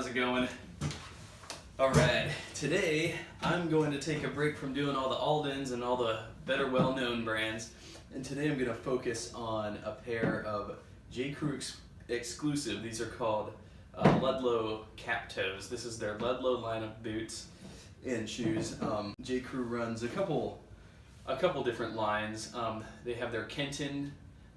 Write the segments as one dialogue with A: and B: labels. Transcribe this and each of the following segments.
A: how's it going? Alright, today I'm going to take a break from doing all the Aldens and all the better well-known brands, and today I'm going to focus on a pair of J. Crew exclusive. These are called Ludlow captoes. This is their Ludlow line of boots and shoes. J. Crew runs a couple different lines. They have their Kenton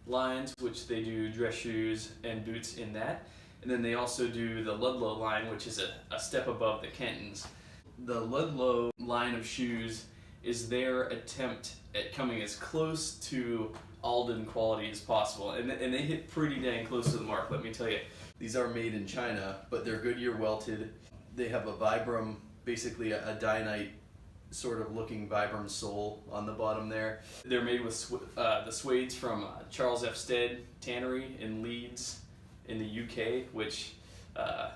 A: lines, which they do dress shoes and boots in that. And then they also do the Ludlow line, which is a step above the Kentons. The Ludlow line of shoes is their attempt at coming as close to Alden quality as possible. And they hit pretty dang close to the mark, let me tell you. These are made in China, but they're Goodyear welted. They have a Vibram, basically a Dynite sort of looking Vibram sole on the bottom there. They're made with the suedes from Charles F. Stead Tannery in Leeds in the UK, which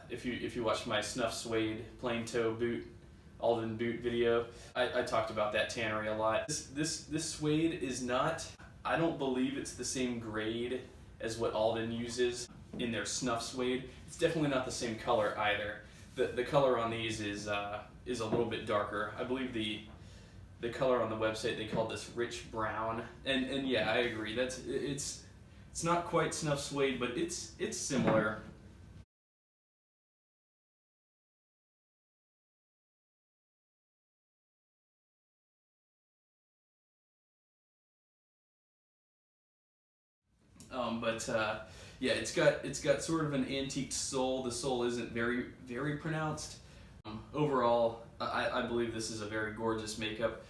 A: if you watch my Snuff suede plain toe boot, Alden boot video, I talked about that tannery a lot. This suede is not, I don't believe it's the same grade as what Alden uses in their Snuff suede. It's definitely not the same color either. The color on these is a little bit darker. I believe the color on the website, they call this rich brown, and yeah, I agree. It's not quite Snuff suede, but it's similar. Yeah, it's got sort of an antique sole. The sole isn't very pronounced. Overall, I believe this is a very gorgeous makeup.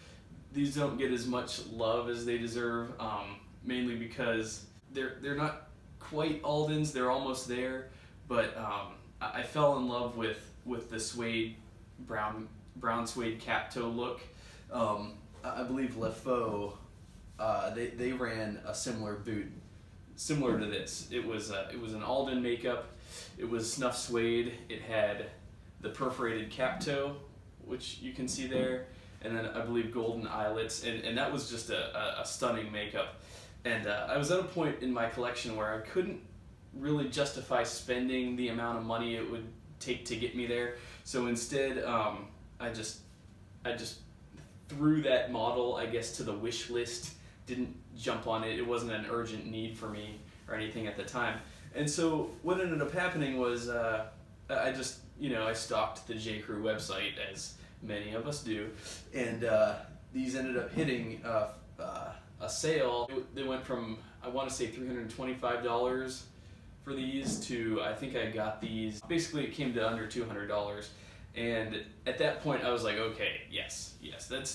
A: These don't get as much love as they deserve, mainly because they're not quite Aldens. They're almost there, but I fell in love with the suede brown suede captoe look. I believe LeFaux, they ran a similar boot similar to this. It was an Alden makeup. It was Snuff suede. It had the perforated captoe, which you can see there, and then I believe golden eyelets, and that was just a stunning makeup. And I was at a point in my collection where I couldn't really justify spending the amount of money it would take to get me there. So instead, I just threw that model, I guess, to the wish list. Didn't jump on it. It wasn't an urgent need for me or anything at the time. And so what ended up happening was I just, I stalked the J. Crew website, as many of us do, and these ended up hitting a sale. They went from, I want to say, $325 for these to, I think I got these, basically it came to under $200. And at that point I was like, okay, yes,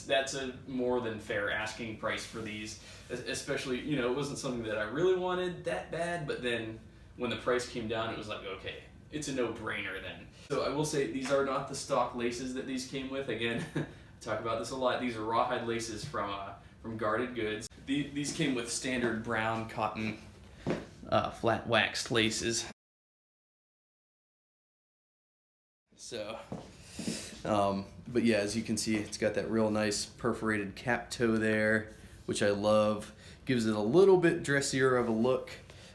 A: that's a more than fair asking price for these, especially, it wasn't something that I really wanted that bad, but then when the price came down, it was like, okay, it's a no-brainer then. So I will say, these are not the stock laces that these came with. Again, I talk about this a lot. These are rawhide laces from Guarded Goods. These came with standard brown cotton flat waxed laces. So, but yeah, as you can see, it's got that real nice perforated captoe there, which I love. Gives it a little bit dressier of a look,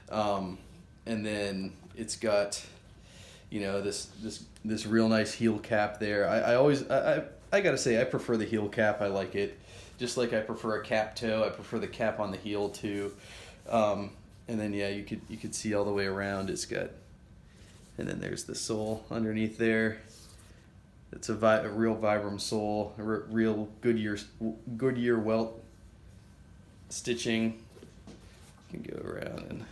A: and then it's got, this real nice heel cap there. I gotta say, I prefer the heel cap. I like it, just like I prefer a captoe. I prefer the cap on the heel too. And then yeah, you could see all the way around. It's got. And then there's the sole underneath there. It's a real Vibram sole, a real Goodyear welt stitching. You can go around and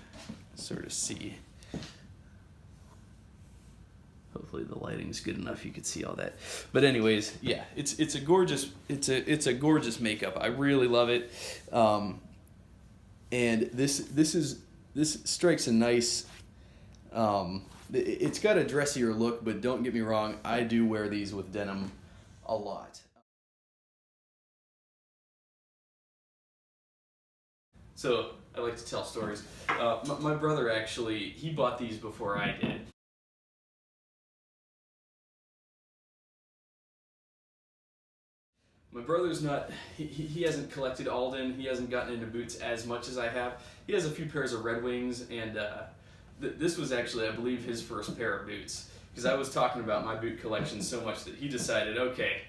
A: sort of see. Hopefully the lighting's good enough you can see all that. But anyways, yeah, it's a gorgeous makeup. I really love it. And this strikes a nice. It's got a dressier look, but don't get me wrong, I do wear these with denim a lot. So I like to tell stories. My brother actually, he bought these before I did. My brother's not, he hasn't collected Alden, he hasn't gotten into boots as much as I have. He has a few pairs of Red Wings, and this was actually, I believe, his first pair of boots. because I was talking about my boot collection so much that he decided, okay,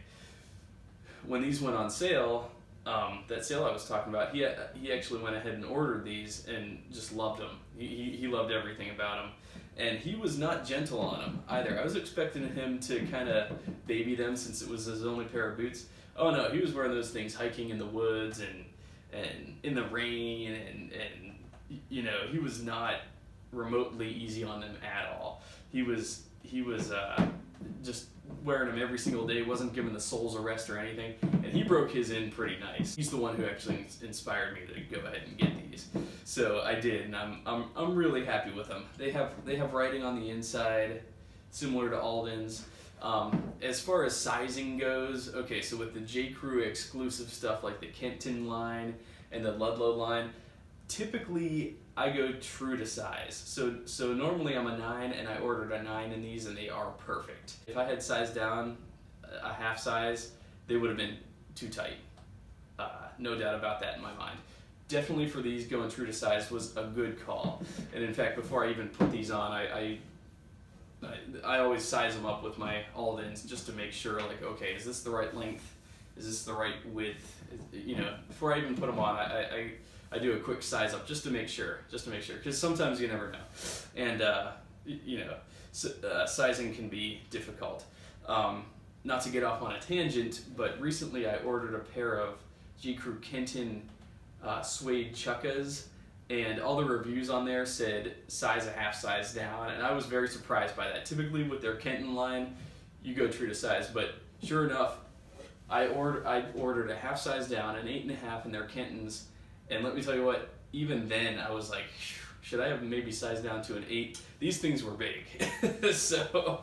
A: when these went on sale, that sale I was talking about, he actually went ahead and ordered these and just loved them. He loved everything about them. And he was not gentle on them either. I was expecting him to kind of baby them since it was his only pair of boots. Oh no, he was wearing those things hiking in the woods and in the rain, and you know, he was not remotely easy on them at all. He was just wearing them every single day, wasn't giving the soles a rest or anything, and he broke his in pretty nice. He's the one who actually inspired me to go ahead and get these. So I did, and I'm really happy with them. They have writing on the inside, similar to Alden's. As far as sizing goes, okay, so with the J. Crew exclusive stuff like the Kenton line and the Ludlow line, typically I go true to size. So normally I'm a 9, and I ordered a 9 in these, and they are perfect. If I had sized down a half size, they would have been too tight. No doubt about that in my mind. Definitely for these, going true to size was a good call. And in fact, before I even put these on, I always size them up with my Aldens just to make sure, like, okay, is this the right length? Is this the right width? You know, before I even put them on, I do a quick size up just to make sure, because sometimes you never know. And, you know, sizing can be difficult. Not to get off on a tangent, but recently I ordered a pair of J. Crew Kenton suede Chisos, and all the reviews on there said size a half size down, and I was very surprised by that. Typically with their Kenton line, you go true to size, but sure enough, I ordered a half size down, an 8.5 in their Kentons, and let me tell you what, even then I was like, should I have maybe sized down to an 8? These things were big, so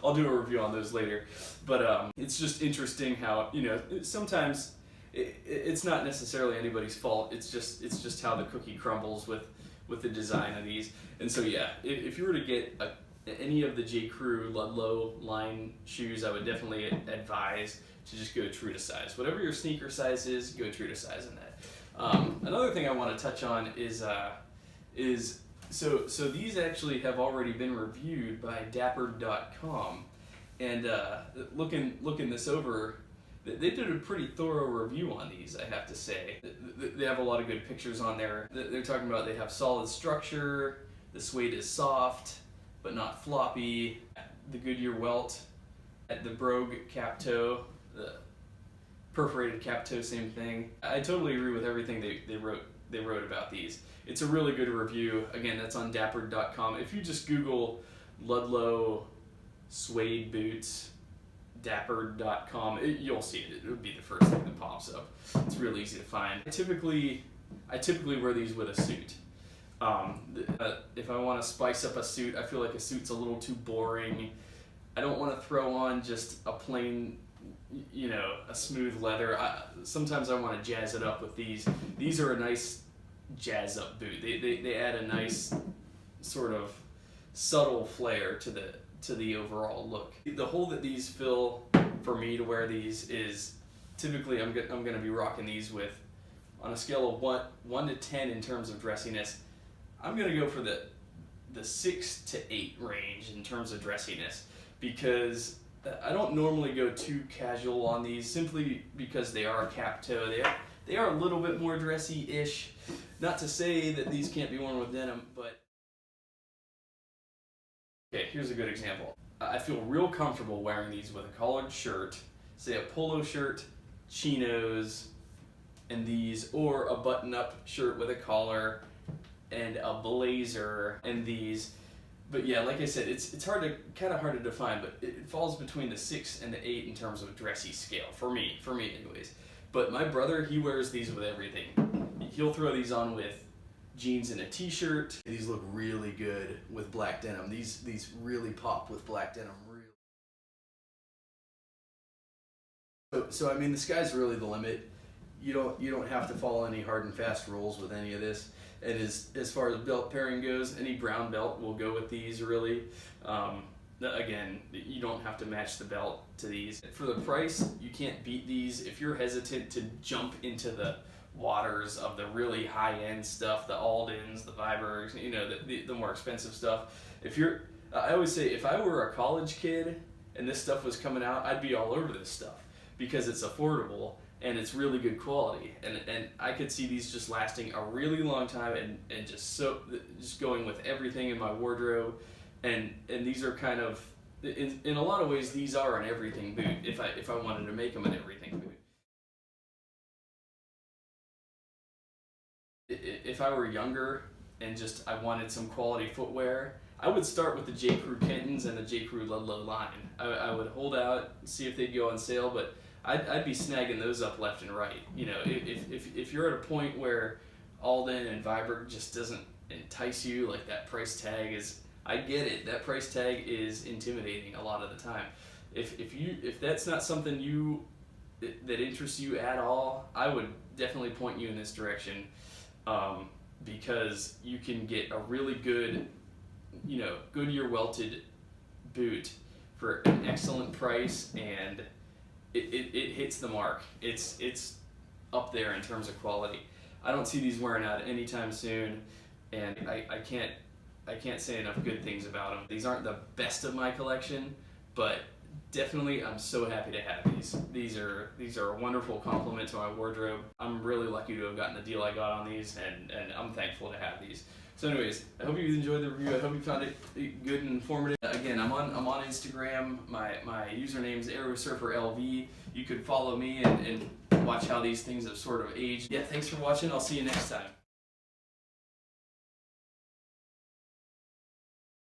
A: I'll do a review on those later. But it's just interesting how, you know, sometimes it's not necessarily anybody's fault. It's just how the cookie crumbles with the design of these. And so yeah, if you were to get any of the J. Crew Ludlow line shoes, I would definitely advise to just go true to size. Whatever your sneaker size is, go true to size in that. Another thing I want to touch on is so these actually have already been reviewed by Dapper.com, and looking this over, they did a pretty thorough review on these, I have to say. They have a lot of good pictures on there. They're talking about they have solid structure, the suede is soft but not floppy, the Goodyear welt, the brogue captoe, the perforated captoe, same thing. I totally agree with everything they wrote about these. It's a really good review. Again, that's on Dapper.com. If you just Google Ludlow suede boots, Dapper.com, you'll see it. It'll be the first thing that pops up. It's real easy to find. I typically wear these with a suit. If I want to spice up a suit, I feel like a suit's a little too boring. I don't want to throw on just a plain, you know, a smooth leather. Sometimes I want to jazz it up with these. These are a nice jazz up boot. They add a nice sort of subtle flair to the overall look. The hole that these fill for me to wear these is typically I'm going to be rocking these with, on a scale of 1 to 10 in terms of dressiness, I'm going to go for the 6 to 8 range in terms of dressiness, because I don't normally go too casual on these simply because they are a captoe. They are a little bit more dressy-ish. Not to say that these can't be worn with denim, but okay, here's a good example. I feel real comfortable wearing these with a collared shirt, say a polo shirt, chinos, and these, or a button-up shirt with a collar and a blazer and these. But yeah, like I said, it's kind of hard to define, but it falls between the 6 and the 8 in terms of dressy scale for me anyways. But my brother, he wears these with everything. He'll throw these on with jeans and a t-shirt. These look really good with black denim. These really pop with black denim. So I mean, the sky's really the limit. You don't have to follow any hard and fast rules with any of this. And as far as belt pairing goes, any brown belt will go with these, really. Again, you don't have to match the belt to these. For the price, you can't beat these. If you're hesitant to jump into the waters of the really high-end stuff, the Aldens, the Vibergs, you know, the more expensive stuff, if you're I always say if I were a college kid and this stuff was coming out, I'd be all over this stuff because it's affordable and it's really good quality. And I could see these just lasting a really long time and just going with everything in my wardrobe. And these are kind of, in a lot of ways, these are an everything boot if I wanted to make them an everything boot. If I were younger and just I wanted some quality footwear, I would start with the J. Crew Kentons and the J. Crew Ludlow line. I would hold out, see if they'd go on sale, but I'd be snagging those up left and right. You know, if you're at a point where Alden and Viberg just doesn't entice you, like that price tag is, I get it, that price tag is intimidating a lot of the time. If that's not something that interests you at all, I would definitely point you in this direction, because you can get a really good, you know, Goodyear welted boot for an excellent price, and it hits the mark. It's up there in terms of quality. I don't see these wearing out anytime soon, and I can't say enough good things about them. These aren't the best of my collection, but definitely I'm so happy to have these. These are a wonderful complement to my wardrobe. I'm really lucky to have gotten the deal I got on these, and I'm thankful to have these. So anyways, I hope you enjoyed the review. I hope you found it good and informative. Again, I'm on Instagram. My username is AeroSurferLV. You could follow me and watch how these things have sort of aged. Yeah, thanks for watching. I'll see you next time.